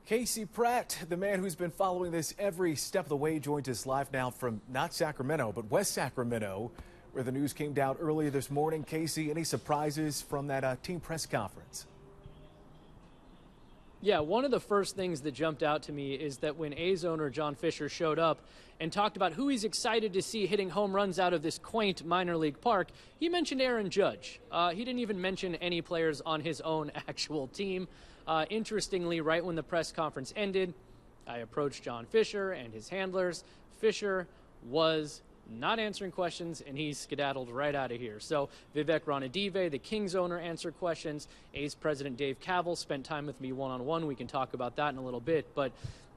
Casey Pratt, the man who's been following this every step of the way, joins us live now from not Sacramento, but West Sacramento, where the news came down earlier this morning. Casey, any surprises from that team press conference? Yeah, one of the first things that jumped out to me is that when A's owner John Fisher showed up and talked about who he's excited to see hitting home runs out of this quaint minor league park, he mentioned Aaron Judge. He didn't even mention any players on his own actual team. Interestingly, right when the press conference ended, I approached John Fisher and his handlers. Fisher was not answering questions, and he skedaddled right out of here. So Vivek Ranadive, the Kings owner, answered questions. A's president Dave Kaale spent time with me one-on-one. We can talk about that in a little bit. But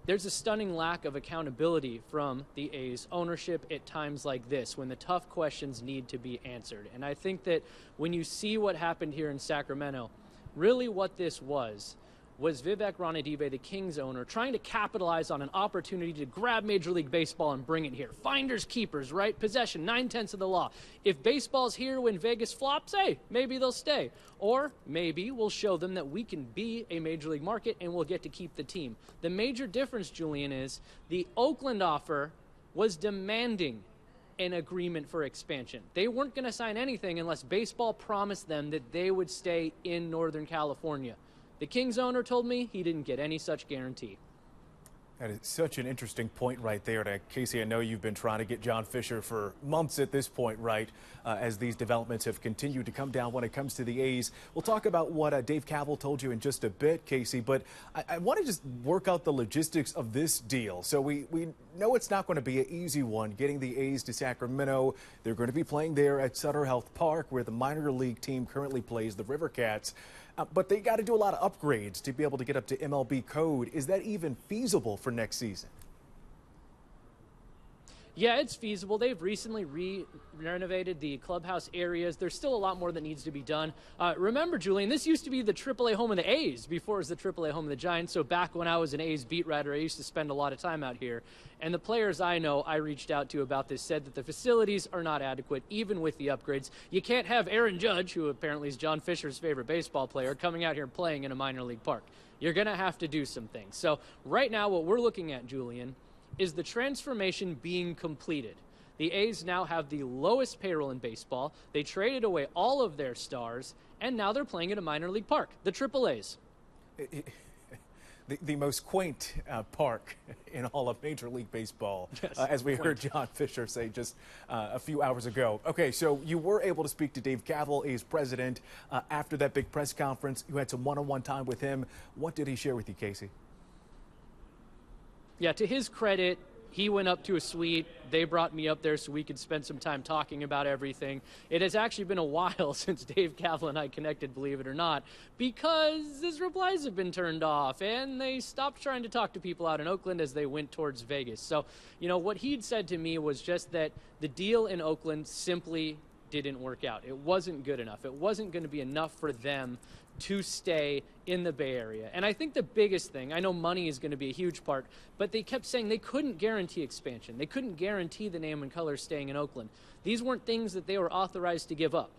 there's a stunning lack of accountability from the A's ownership at times like this, when the tough questions need to be answered. And I think that when you see what happened here in Sacramento, really what this was Vivek Ranadive, the Kings owner, trying to capitalize on an opportunity to grab Major League Baseball and bring it here. Finders keepers, right? Possession, 9/10 of the law. If baseball's here when Vegas flops, hey, maybe they'll stay. Or maybe we'll show them that we can be a Major League market and we'll get to keep the team. The major difference, Julian, is the Oakland offer was demanding an agreement for expansion. They weren't going to sign anything unless baseball promised them that they would stay in Northern California. The Kings owner told me he didn't get any such guarantee. That is such an interesting point right there. Casey, I know you've been trying to get John Fisher for months at this point, right, as these developments have continued to come down when it comes to the A's. We'll talk about what Dave Kaale told you in just a bit, Casey, but I want to just work out the logistics of this deal. So we know it's not going to be an easy one, getting the A's to Sacramento. They're going to be playing there at Sutter Health Park, where the minor league team currently plays, the River Cats. But they got to do a lot of upgrades to be able to get up to MLB code. Is that even feasible for next season? Yeah, it's feasible. They've recently renovated the clubhouse areas. There's still a lot more that needs to be done. Remember, Julian, this used to be the AAA home of the A's before it was the AAA home of the Giants. So back when I was an A's beat writer, I used to spend a lot of time out here. And the players I know I reached out to about this said that the facilities are not adequate, even with the upgrades. You can't have Aaron Judge, who apparently is John Fisher's favorite baseball player, coming out here playing in a minor league park. You're going to have to do some things. So right now what we're looking at, Julian, is the transformation being completed. The A's now have the lowest payroll in baseball. They traded away all of their stars, and now they're playing at a minor league park, the AAA's. The most quaint park in all of Major League Baseball, yes, as we heard John Fisher say just a few hours ago. Okay, so you were able to speak to Dave Kaale, A's president, after that big press conference. You had some one-on-one time with him. What did he share with you, Casey? Yeah, to his credit, he went up to a suite. They brought me up there so we could spend some time talking about everything. It has actually been a while since Dave Kaale and I connected, believe it or not, because his replies have been turned off, and they stopped trying to talk to people out in Oakland as they went towards Vegas. So, you know, what he'd said to me was just that the deal in Oakland simply didn't work out. It wasn't good enough. It wasn't going to be enough for them to stay in the Bay Area. And I think the biggest thing, I know money is going to be a huge part, but they kept saying they couldn't guarantee expansion. They couldn't guarantee the name and color staying in Oakland. These weren't things that they were authorized to give up.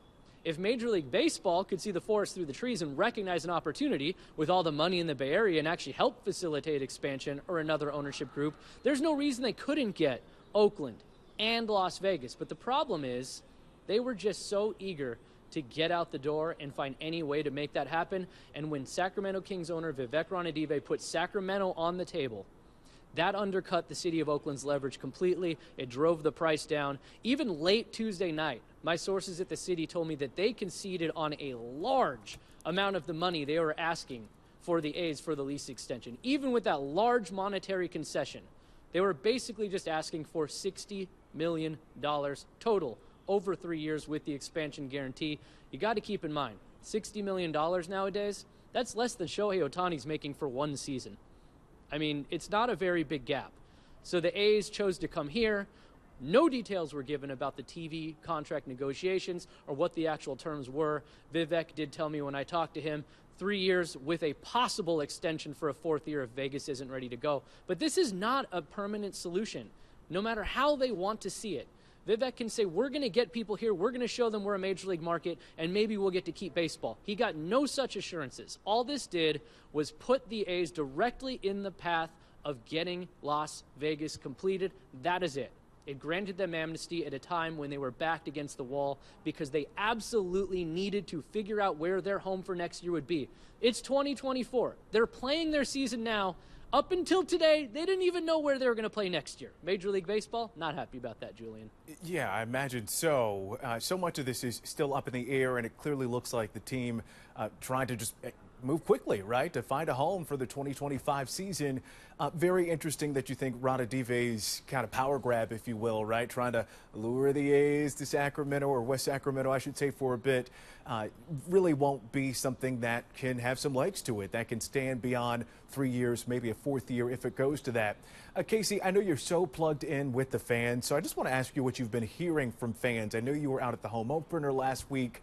If Major League Baseball could see the forest through the trees and recognize an opportunity with all the money in the Bay Area and actually help facilitate expansion or another ownership group, there's no reason they couldn't get Oakland and Las Vegas. But the problem is they were just so eager to get out the door and find any way to make that happen. And when Sacramento Kings owner Vivek Ranadive put Sacramento on the table, that undercut the city of Oakland's leverage completely. It drove the price down. Even late Tuesday night, my sources at the city told me that they conceded on a large amount of the money they were asking for the A's for the lease extension. Even with that large monetary concession, they were basically just asking for $60 million total over 3 years with the expansion guarantee. You got to keep in mind, $60 million nowadays, that's less than Shohei Ohtani's making for one season. I mean, it's not a very big gap. So the A's chose to come here. No details were given about the TV contract negotiations or what the actual terms were. Vivek did tell me when I talked to him, 3 years with a possible extension for a fourth year if Vegas isn't ready to go. But this is not a permanent solution, no matter how they want to see it. Vivek can say, we're going to get people here, we're going to show them we're a major league market, and maybe we'll get to keep baseball. He got no such assurances. All this did was put the A's directly in the path of getting Las Vegas completed. That is it. It granted them amnesty at a time when they were backed against the wall because they absolutely needed to figure out where their home for next year would be. It's 2024. They're playing their season now. Up until today, they didn't even know where they were going to play next year. Major League Baseball, not happy about that, Julian. Yeah, I imagine so. So much of this is still up in the air, and it clearly looks like the team trying to just move quickly, right, to find a home for the 2025 season. Very interesting that you think Radive's kind of power grab, if you will, right, trying to lure the A's to Sacramento, or West Sacramento, I should say, for a bit, really won't be something that can have some legs to it, that can stand beyond 3 years, maybe a fourth year if it goes to that. Casey, I know you're so plugged in with the fans, so I just want to ask you what you've been hearing from fans. I know you were out at the home opener last week.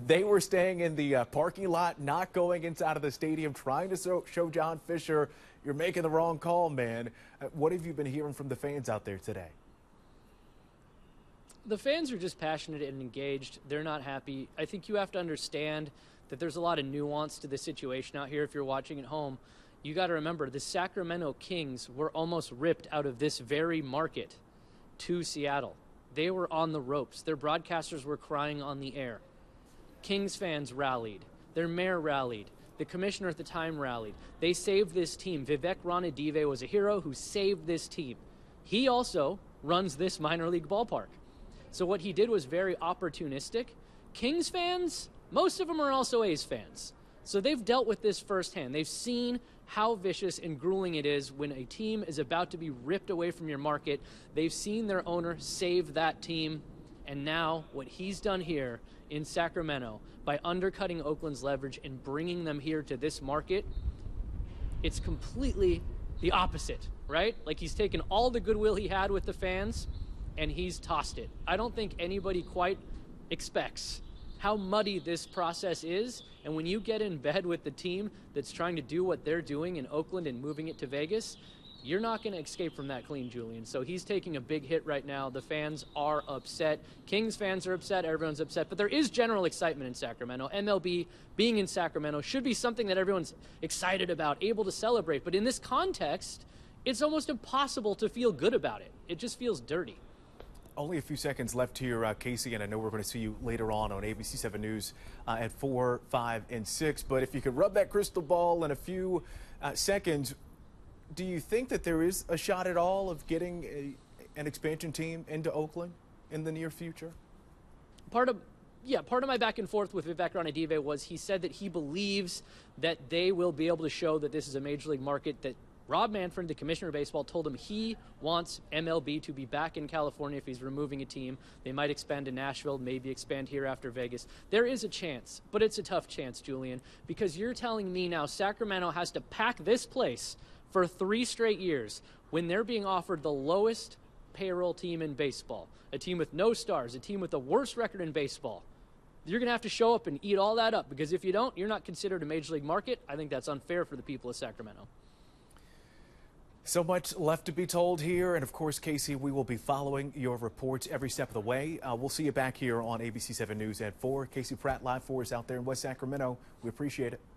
They were staying in the parking lot, not going inside of the stadium, trying to show John Fisher, you're making the wrong call, man. What have you been hearing from the fans out there today? The fans are just passionate and engaged. They're not happy. I think you have to understand that there's a lot of nuance to the situation out here if you're watching at home. You got to remember, the Sacramento Kings were almost ripped out of this very market to Seattle. They were on the ropes. Their broadcasters were crying on the air. Kings fans rallied. Their mayor rallied. The commissioner at the time rallied. They saved this team. Vivek Ranadive was a hero who saved this team. He also runs this minor league ballpark. So what he did was very opportunistic. Kings fans, most of them are also A's fans. So they've dealt with this firsthand. They've seen how vicious and grueling it is when a team is about to be ripped away from your market. They've seen their owner save that team. And now what he's done here in Sacramento by undercutting Oakland's leverage and bringing them here to this market, it's completely the opposite, right? Like, he's taken all the goodwill he had with the fans and he's tossed it. I don't think anybody quite expects how muddy this process is. And when you get in bed with the team that's trying to do what they're doing in Oakland and moving it to Vegas, you're not going to escape from that clean, Julian. So he's taking a big hit right now. The fans are upset. Kings fans are upset. Everyone's upset. But there is general excitement in Sacramento. MLB being in Sacramento should be something that everyone's excited about, able to celebrate. But in this context, it's almost impossible to feel good about it. It just feels dirty. Only a few seconds left here, Casey, and I know we're going to see you later on ABC 7 News at 4, 5, and 6. But if you could rub that crystal ball in a few seconds, do you think that there is a shot at all of getting an expansion team into Oakland in the near future? Part of my back and forth with Vivek Ranadive was he said that he believes that they will be able to show that this is a major league market, that Rob Manfred, the commissioner of baseball, told him he wants MLB to be back in California if he's removing a team. They might expand to Nashville, maybe expand here after Vegas. There is a chance, but it's a tough chance, Julian, because you're telling me now Sacramento has to pack this place for 3 straight years when they're being offered the lowest payroll team in baseball, a team with no stars, a team with the worst record in baseball. You're going to have to show up and eat all that up, because if you don't, you're not considered a major league market. I think that's unfair for the people of Sacramento. So much left to be told here. And of course, Casey, we will be following your reports every step of the way. We'll see you back here on ABC 7 News at 4. Casey Pratt live for us out there in West Sacramento. We appreciate it.